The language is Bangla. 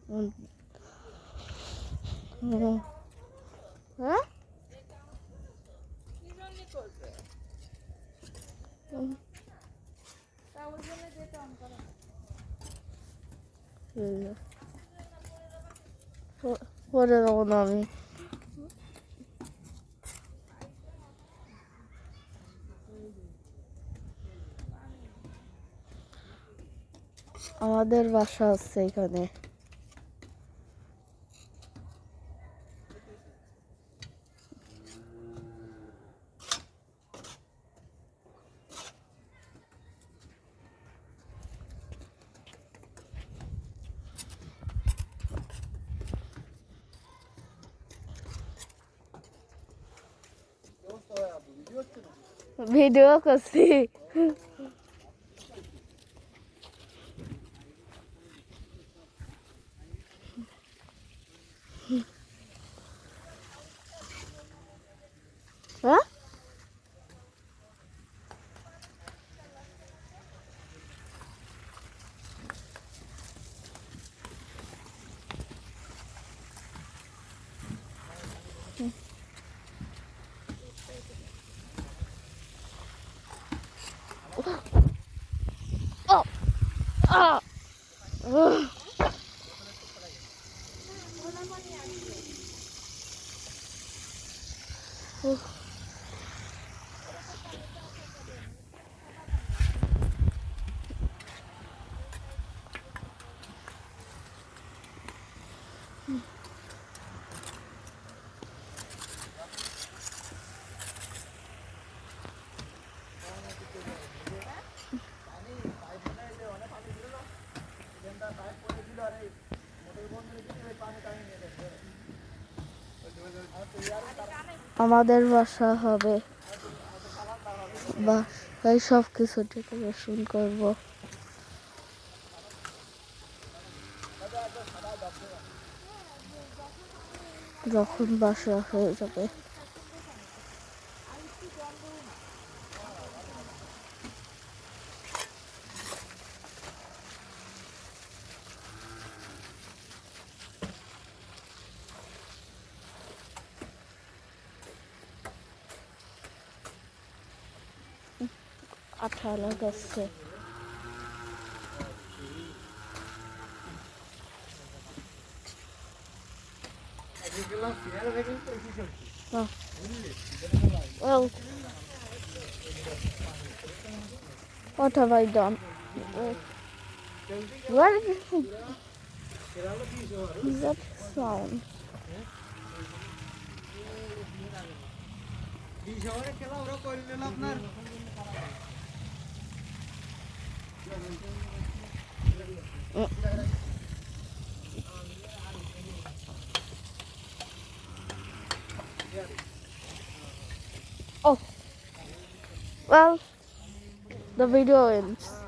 হ্যাঁ পরে যাবো না আমি। আমাদের বাসা হচ্ছে এখানে। ভিডিও করছি। হ্যাঁ আমাদের বাসা হবে বাসায় সব কিছু ডেকোরেশন করব। যখন বাসা হয়ে যাবে। আঠা লাগাচ্ছে। Well, what have I done? What is that sound? Oh, well, the video ends.